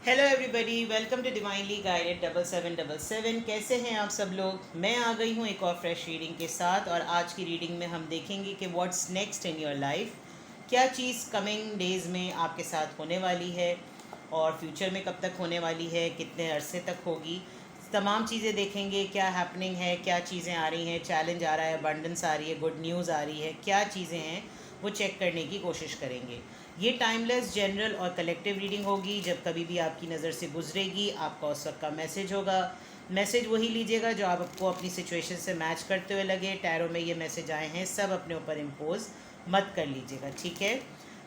Hello everybody, welcome to divinely guided 7777। कैसे हैं आप सब लोग। मैं आ गई हूँ एक और फ्रेश रीडिंग के साथ, और आज की रीडिंग में हम देखेंगे कि what's next in your life. क्या चीज़ कमिंग डेज़ में आपके साथ होने वाली है और फ्यूचर में कब तक होने वाली है, कितने अरसे तक होगी। तमाम चीज़ें देखेंगे, क्या हैपनिंग है, क्या चीज़ें आ रही हैं, चैलेंज आ रहा है, अबंडेंस आ रही है, गुड न्यूज़ आ रही है, क्या चीज़ें हैं वो चेक करने की कोशिश करेंगे। ये टाइमलेस, जनरल और कलेक्टिव रीडिंग होगी। जब कभी भी आपकी नज़र से गुजरेगी, आपका उस वक्त का मैसेज होगा। मैसेज वही लीजिएगा जो आपको अपनी सिचुएशन से मैच करते हुए लगे। टैरो में ये मैसेज आए हैं, सब अपने ऊपर इम्पोज मत कर लीजिएगा, ठीक है।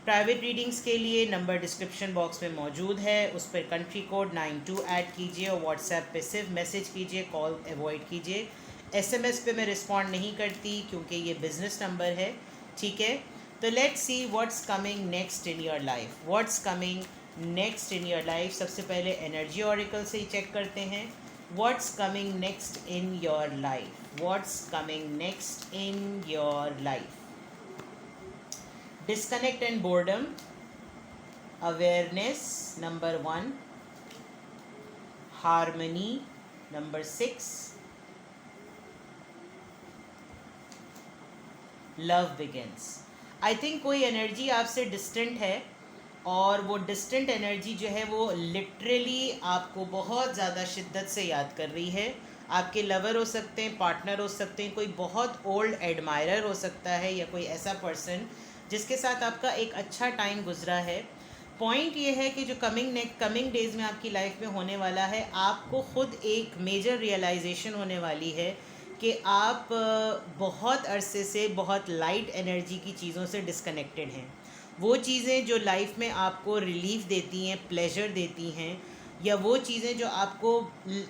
प्राइवेट रीडिंग्स के लिए नंबर डिस्क्रिप्शन बॉक्स में मौजूद है, उस पर कंट्री कोड 92 ऐड कीजिए और व्हाट्सएप पे सिर्फ मैसेज कीजिए, कॉल अवॉइड कीजिए। एसएमएस पे मैं रिस्पॉन्ड नहीं करती क्योंकि ये बिज़नेस नंबर है, ठीक है। तो let's see what's coming next in your life. What's coming next in your life, सबसे पहले एनर्जी ऑरिकल से ही चेक करते हैं। What's coming next in your life, what's coming next in your life. Disconnect and boredom, awareness number 1, harmony number 6, love begins। I think कोई energy आपसे distant है, और वो डिस्टेंट एनर्जी जो है वो लिटरली आपको बहुत ज़्यादा शिद्दत से याद कर रही है। आपके लवर हो सकते हैं, पार्टनर हो सकते हैं, कोई बहुत ओल्ड एडमायरर हो सकता है, या कोई ऐसा पर्सन जिसके साथ आपका एक अच्छा टाइम गुजरा है। पॉइंट ये है कि जो कमिंग डेज़ में आपकी लाइफ में होने वाला है, आपको ख़ुद एक मेजर रियलाइजेशन होने वाली है कि आप बहुत अरसे से बहुत लाइट एनर्जी की चीज़ों से डिस्कनेक्टेड हैं। वो चीज़ें जो लाइफ में आपको रिलीफ देती हैं, प्लेजर देती हैं, या वो चीज़ें जो आपको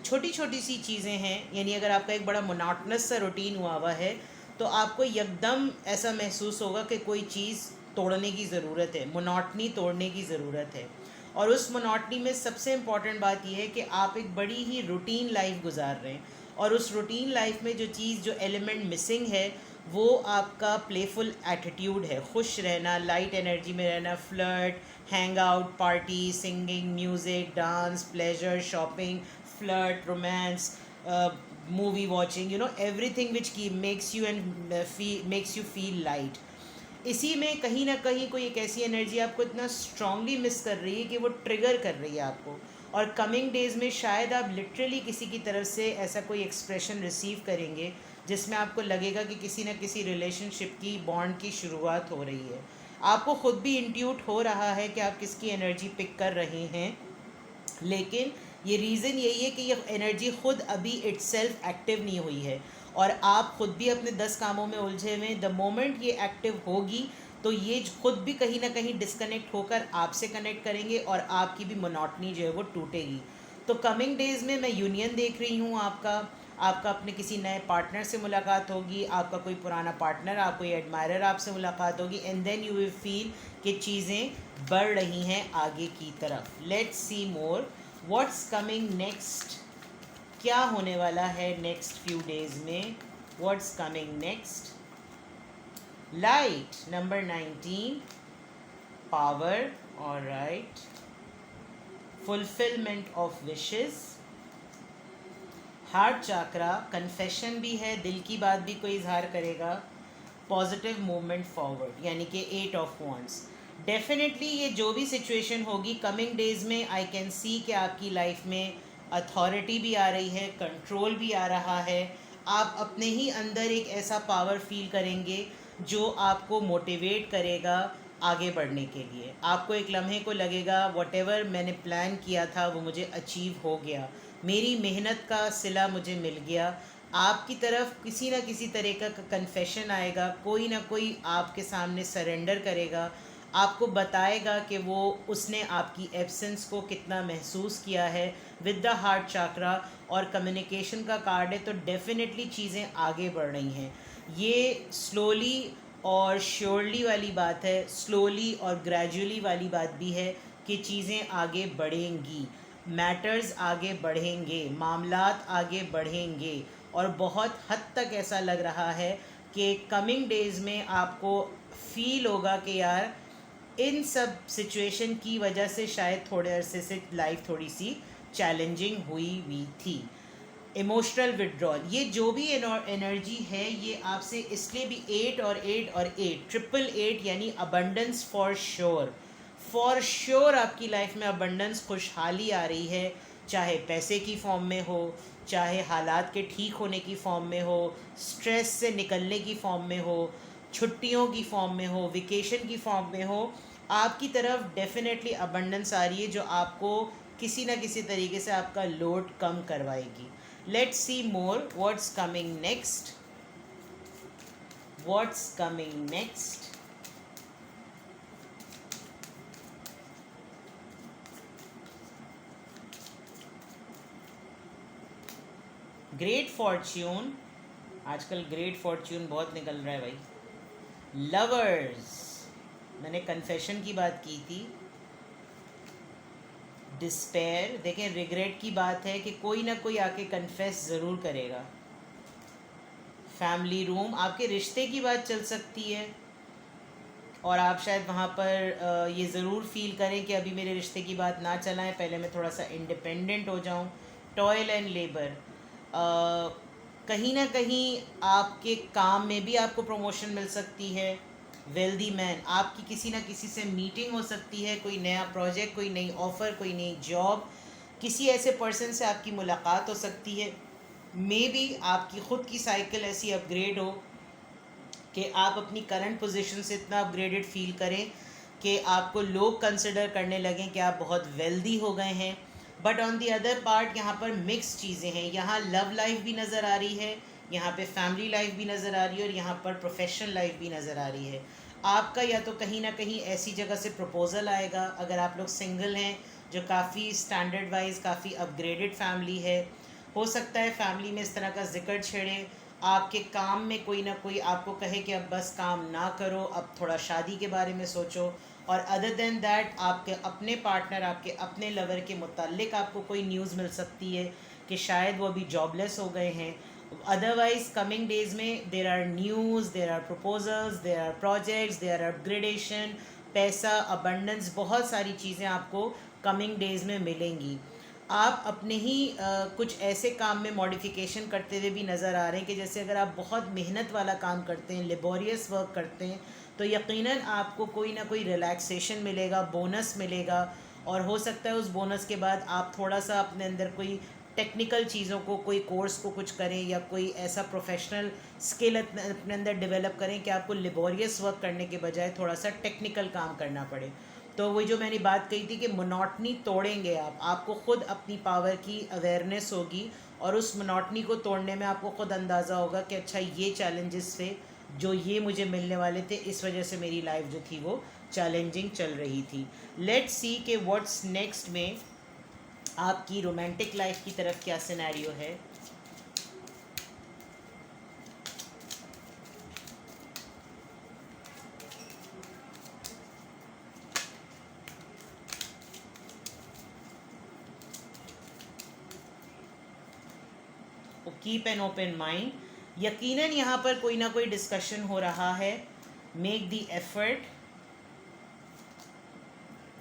छोटी छोटी सी चीज़ें हैं, यानी अगर आपका एक बड़ा मोनोटोनस सा रूटीन हुआ है तो आपको एकदम ऐसा महसूस होगा कि कोई चीज़ तोड़ने की ज़रूरत है, मोनोटनी तोड़ने की ज़रूरत है। और उस मोनोटनी में सबसे इम्पॉर्टेंट बात यह है कि आप एक बड़ी ही रूटीन लाइफ गुजार रहे हैं, और उस रूटीन लाइफ में जो चीज़, जो एलिमेंट मिसिंग है वो आपका प्लेफुल एटीट्यूड है। खुश रहना, लाइट एनर्जी में रहना, flirt, hang out, party, singing, music, dance, pleasure, shopping, flirt, romance, movie watching, everything which की makes you and makes you feel light. इसी में कहीं ना कहीं कोई एक ऐसी एनर्जी आपको इतना स्ट्रांगली मिस कर रही है कि वो ट्रिगर कर रही है आपको। और कमिंग डेज़ में शायद आप लिटरली किसी की तरफ से ऐसा कोई एक्सप्रेशन रिसीव करेंगे जिसमें आपको लगेगा कि किसी न किसी रिलेशनशिप की, बॉन्ड की शुरुआत हो रही है। आपको ख़ुद भी इंट्यूट हो रहा है कि आप किसकी एनर्जी पिक कर रहे हैं, लेकिन ये रीज़न यही है कि ये एनर्जी ख़ुद अभी इट्सेल्फ एक्टिव नहीं हुई है, और आप ख़ुद भी अपने 10 कामों में उलझे हुए। द मोमेंट ये एक्टिव होगी तो ये ख़ुद भी कहीं ना कहीं डिस्कनेक्ट होकर आपसे कनेक्ट करेंगे, और आपकी भी मोनोटनी जो है वो टूटेगी। तो कमिंग डेज़ में मैं यूनियन देख रही हूँ। आपका अपने किसी नए पार्टनर से मुलाकात होगी, आपका कोई पुराना पार्टनर, आप कोई एडमायरर आपसे मुलाकात होगी, and then you will feel कि चीज़ें बढ़ रही हैं आगे की तरफ। Let's see more what's coming next. क्या होने वाला है नेक्स्ट फ्यू डेज़ में, what's coming next. Light number 19, power, alright, fulfilment of wishes, heart chakra, confession भी है, दिल की बात भी कोई इजहार करेगा, पॉजिटिव मूवमेंट फॉरवर्ड, यानी कि 8 ऑफ वॉन्ड्स। डेफिनेटली ये जो भी सिचुएशन होगी कमिंग डेज़ में, आई कैन सी कि आपकी लाइफ में अथॉरिटी भी आ रही है, कंट्रोल भी आ रहा है। आप अपने ही अंदर एक ऐसा पावर फील करेंगे जो आपको मोटिवेट करेगा आगे बढ़ने के लिए। आपको एक लम्हे को लगेगा व्हाटएवर मैंने प्लान किया था वो मुझे अचीव हो गया, मेरी मेहनत का सिला मुझे मिल गया। आपकी तरफ किसी न किसी तरह का कन्फेशन आएगा, कोई ना कोई आपके सामने सरेंडर करेगा, आपको बताएगा कि वो उसने आपकी एब्सेंस को कितना महसूस किया है विद द हार्ट चाकरा। और कम्युनिकेशन का कार्ड है, तो डेफिनेटली चीज़ें आगे बढ़ रही हैं। ये स्लोली और श्योरली वाली बात है, स्लोली और ग्रेजुअली वाली बात भी है कि चीज़ें आगे बढ़ेंगी, मैटर्स आगे बढ़ेंगे, मामलात आगे बढ़ेंगे। और बहुत हद तक ऐसा लग रहा है कि कमिंग डेज़ में आपको फील होगा कि यार इन सब सिचुएशन की वजह से शायद थोड़े अरसे से लाइफ थोड़ी सी चैलेंजिंग हुई थी। इमोशनल विड्रॉल, ये जो भी एनर्जी है ये आपसे इसलिए भी 8 और 8 और 8 ट्रिपल 8 यानी अबंडेंस फॉर श्योर आपकी लाइफ में अबंडेंस, खुशहाली आ रही है, चाहे पैसे की फॉर्म में हो, चाहे हालात के ठीक होने की फॉर्म में हो, स्ट्रेस से निकलने की फॉर्म में हो, छुट्टियों की फॉर्म में हो, वेकेशन की फॉर्म में हो, आपकी तरफ डेफिनेटली अबंडेंस आ रही है जो आपको किसी ना किसी तरीके से आपका लोड कम करवाएगी। Let's see more what's coming next. What's coming next? Great Fortune, आजकल ग्रेट फॉर्च्यून बहुत निकल रहा है भाई। लवर्स, मैंने कन्फेशन की बात की थी। डिस्पेयर, देखें रिग्रेट की बात है कि कोई ना कोई आके कन्फेस ज़रूर करेगा। फैमिली रूम, आपके रिश्ते की बात चल सकती है और आप शायद वहाँ पर ये ज़रूर फील करें कि अभी मेरे रिश्ते की बात ना चलाएं, पहले मैं थोड़ा सा इंडिपेंडेंट हो जाऊँ। टॉयल एंड लेबर, कहीं ना कहीं आपके काम में भी आपको प्रमोशन मिल सकती है। वेल्दी मैन, आपकी किसी ना किसी से मीटिंग हो सकती है, कोई नया प्रोजेक्ट, कोई नई ऑफ़र, कोई नई जॉब, किसी ऐसे पर्सन से आपकी मुलाकात हो सकती है। मे बी आपकी ख़ुद की साइकिल ऐसी अपग्रेड हो कि आप अपनी करंट पोजीशन से इतना अपग्रेडेड फील करें कि आपको लोग कंसिडर करने लगें कि आप बहुत वेल्दी हो गए हैं। But on the other part यहाँ पर मिक्स चीज़ें हैं। यहाँ लव लाइफ भी नज़र आ रही है, यहाँ पे फैमिली लाइफ भी नज़र आ रही है और यहाँ पर प्रोफेशनल लाइफ भी नज़र आ रही है। आपका या तो कहीं ना कहीं ऐसी जगह से प्रपोज़ल आएगा, अगर आप लोग सिंगल हैं, जो काफ़ी स्टैंडर्ड वाइज काफ़ी अपग्रेडेड फैमिली है। हो सकता है फैमिली में इस तरह का जिक्र छेड़े, आपके काम में कोई ना कोई आपको कहे कि अब बस काम ना करो, अब थोड़ा शादी के बारे में सोचो। और अदर देन दैट आपके अपने पार्टनर, आपके अपने लवर के मुताल्लिक आपको कोई न्यूज़ मिल सकती है कि शायद वो अभी जॉबलेस हो गए हैं। अदरवाइज कमिंग डेज में there are news, there are proposals, there are projects, there are upgradation, पैसा, अबंडेंस, बहुत सारी चीज़ें आपको कमिंग डेज में मिलेंगी। आप अपने ही कुछ ऐसे काम में मॉडिफिकेशन करते हुए भी नज़र आ रहे हैं कि जैसे अगर आप बहुत मेहनत वाला काम करते हैं, लेबोरियस वर्क करते हैं, तो यकीनन आपको कोई ना कोई रिलैक्सेशन मिलेगा, बोनस मिलेगा। और हो सकता है उस बोनस के बाद आप थोड़ा सा अपने अंदर कोई टेक्निकल चीज़ों को, कोई कोर्स को कुछ करें या कोई ऐसा प्रोफेशनल स्किल अपने अंदर डेवलप करें कि आपको लेबोरियस वर्क करने के बजाय थोड़ा सा टेक्निकल काम करना पड़े। तो वही जो मैंने बात कही थी कि मोनोटनी तोड़ेंगे आप, आपको ख़ुद अपनी पावर की अवेयरनेस होगी और उस मोनोटनी को तोड़ने में आपको ख़ुद अंदाज़ा होगा कि अच्छा ये चैलेंजेस थे जो ये मुझे मिलने वाले थे, इस वजह से मेरी लाइफ जो थी वो चैलेंजिंग चल रही थी। लेट्स सी कि व्हाट्स नेक्स्ट में आपकी रोमांटिक लाइफ की तरफ क्या सिनेरियो है। कीप एन ओपन माइंड, यकीनन यहाँ पर कोई ना कोई डिस्कशन हो रहा है। Make the effort,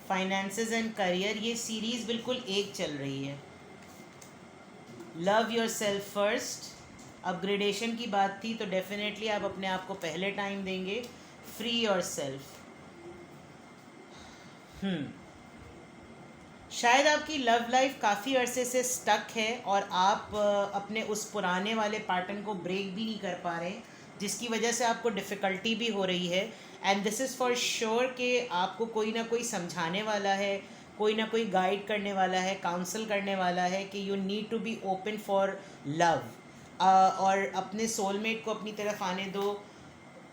finances and career, ये सीरीज़ बिल्कुल एक चल रही है। Love your self first, upgradation की बात थी तो डेफिनेटली आप अपने आप को पहले टाइम देंगे। फ्री योर सेल्फ, शायद आपकी लव लाइफ काफ़ी अरसे से स्टक है और आप अपने उस पुराने वाले पैटर्न को ब्रेक भी नहीं कर पा रहे, जिसकी वजह से आपको डिफ़िकल्टी भी हो रही है। And this is for sure कि आपको कोई ना कोई समझाने वाला है, कोई ना कोई गाइड करने वाला है, काउंसल करने वाला है कि you need to be open for love, और अपने सोलमेट को अपनी तरफ आने दो।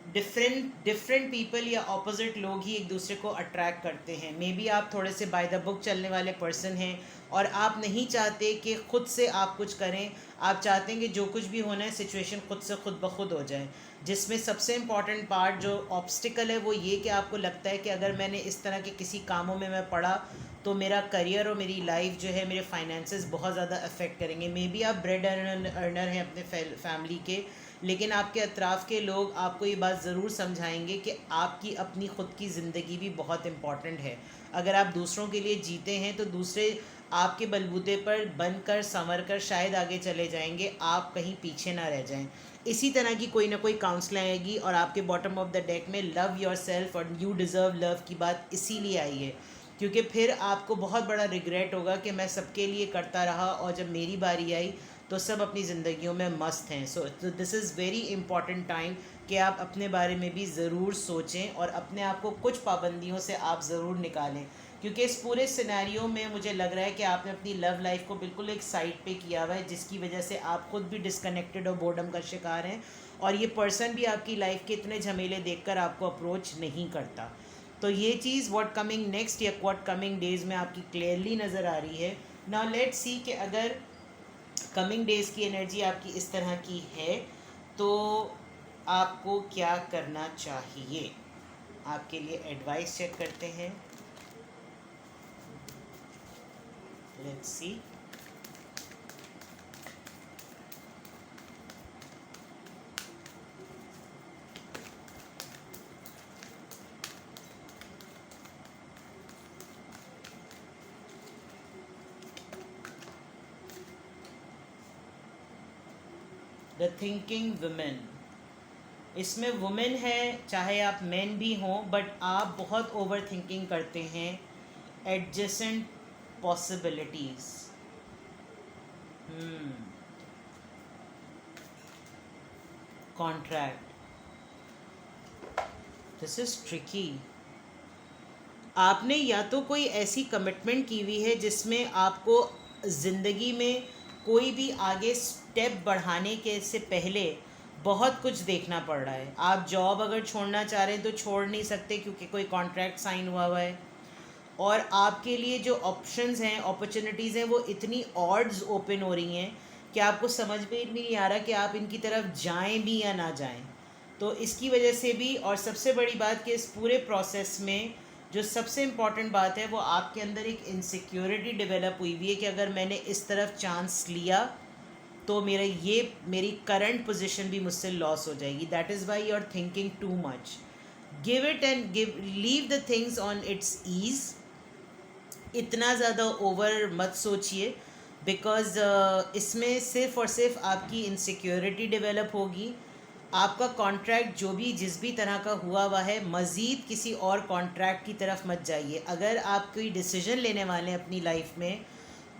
डिफरेंट पीपल या ऑपोजिट लोग ही एक दूसरे को अट्रैक्ट करते हैं। मे बी आप थोड़े से बाय द बुक चलने वाले पर्सन हैं और आप नहीं चाहते कि ख़ुद से आप कुछ करें, आप चाहते हैं कि जो कुछ भी होना है सिचुएशन खुद से खुद ब खुद हो जाए। जिसमें सबसे इम्पॉर्टेंट पार्ट जो ऑब्स्टिकल है वो ये कि आपको लगता है कि अगर मैंने इस तरह के किसी कामों में मैं पड़ा तो मेरा करियर और मेरी लाइफ जो है, मेरे फाइनेंसेस बहुत ज़्यादा अफेक्ट करेंगे। मे बी आप ब्रेड अर्नर हैं अपने फैमिली के, लेकिन आपके अतराफ़ के लोग आपको ये बात ज़रूर समझाएंगे कि आपकी अपनी ख़ुद की ज़िंदगी भी बहुत इम्पॉर्टेंट है। अगर आप दूसरों के लिए जीते हैं तो दूसरे आपके बलबूते पर बनकर संवर कर शायद आगे चले जाएंगे, आप कहीं पीछे ना रह जाएं। इसी तरह की कोई ना कोई काउंसलिंग आएगी और आपके बॉटम ऑफ द डेक में लव योर सेल्फ और यू डिज़र्व लव की बात इसीलिए आई है, क्योंकि फिर आपको बहुत बड़ा रिग्रेट होगा कि मैं सबके लिए करता रहा और जब मेरी बारी आई तो सब अपनी ज़िंदगियों में मस्त हैं। So this is very important time कि आप अपने बारे में भी ज़रूर सोचें और अपने आप को कुछ पाबंदियों से आप ज़रूर निकालें, क्योंकि इस पूरे सिनेरियो में मुझे लग रहा है कि आपने अपनी लव लाइफ को बिल्कुल एक साइड पे किया हुआ है, जिसकी वजह से आप खुद भी डिस्कनेक्टेड और बोर्डम का शिकार हैं और ये पर्सन भी आपकी लाइफ के इतने झमेले देखकर आपको अप्रोच नहीं करता। तो ये चीज़ व्हाट कमिंग नेक्स्ट या व्हाट कमिंग डेज़ में आपकी क्लियरली नज़र आ रही है। नाउ लेट्स सी कि अगर कमिंग डेज़ की एनर्जी आपकी इस तरह की है तो आपको क्या करना चाहिए। आपके लिए एडवाइस चेक करते हैं। Let's see. The thinking women, इसमें वुमेन है, चाहे आप मैन भी हों, बट आप बहुत ओवर थिंकिंग करते हैं adjacent possibilities. Contract, this is tricky. आपने या तो कोई ऐसी कमिटमेंट की हुई है जिसमें आपको ज़िंदगी में कोई भी आगे स्टेप बढ़ाने के से पहले बहुत कुछ देखना पड़ रहा है। आप जॉब अगर छोड़ना चाह रहे हैं तो छोड़ नहीं सकते क्योंकि कोई कॉन्ट्रैक्ट साइन हुआ हुआ है, और आपके लिए जो ऑप्शंस हैं, अपॉर्चुनिटीज़ हैं, वो इतनी ऑड्स ओपन हो रही हैं कि आपको समझ में भी नहीं आ रहा कि आप इनकी तरफ जाएं भी या ना जाएं। तो इसकी वजह से भी, और सबसे बड़ी बात कि इस पूरे प्रोसेस में जो सबसे इम्पॉर्टेंट बात है वो आपके अंदर एक इनसिक्योरिटी डेवलप हुई हुई है कि अगर मैंने इस तरफ चांस लिया तो मेरी करंट पोजीशन भी मुझसे लॉस हो जाएगी। That is why you are thinking too much. Give it and leave the things on its ease. इतना ज़्यादा ओवर मत सोचिए, बिकॉज़ इसमें सिर्फ़ और सिर्फ आपकी इनसिक्योरिटी डेवलप होगी। आपका कॉन्ट्रैक्ट जो भी जिस भी तरह का हुआ है, मज़ीद किसी और कॉन्ट्रैक्ट की तरफ मत जाइए। अगर आप कोई डिसीजन लेने वाले हैं अपनी लाइफ में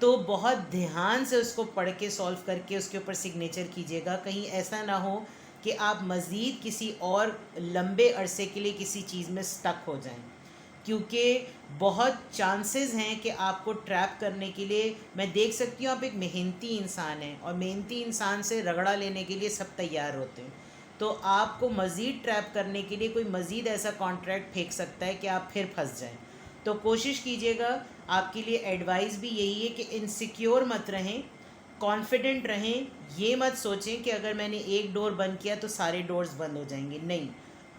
तो बहुत ध्यान से उसको पढ़ के सॉल्व करके उसके ऊपर सिग्नेचर कीजिएगा। कहीं ऐसा ना हो कि आप मज़ीद किसी और लंबे अरसे के लिए किसी चीज़ में स्टक हो जाएं, क्योंकि बहुत चांसेस हैं कि आपको ट्रैप करने के लिए, मैं देख सकती हूँ आप एक मेहनती इंसान हैं और मेहनती इंसान से रगड़ा लेने के लिए सब तैयार होते हैं। तो आपको मज़ीद ट्रैप करने के लिए कोई मज़ीद ऐसा कॉन्ट्रैक्ट फेंक सकता है कि आप फिर फंस जाएं। तो कोशिश कीजिएगा, आपके लिए एडवाइस भी यही है कि इनसिक्योर मत रहें, कॉन्फिडेंट रहें। ये मत सोचें कि अगर मैंने एक डोर बंद किया तो सारे डोर्स बंद हो जाएंगे। नहीं,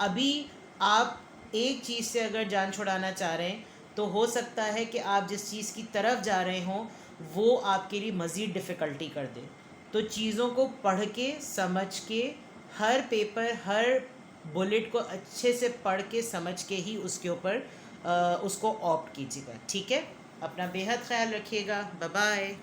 अभी आप एक चीज़ से अगर जान छुड़ाना चाह रहे हैं तो हो सकता है कि आप जिस चीज़ की तरफ जा रहे हों वो आपके लिए मज़ीद डिफ़िकल्टी कर दे। तो चीज़ों को पढ़ के समझ के, हर पेपर हर बुलेट को अच्छे से पढ़ के समझ के ही उसके ऊपर उसको ऑप्ट कीजिएगा। ठीक है, अपना बेहद ख्याल रखिएगा। Bye bye.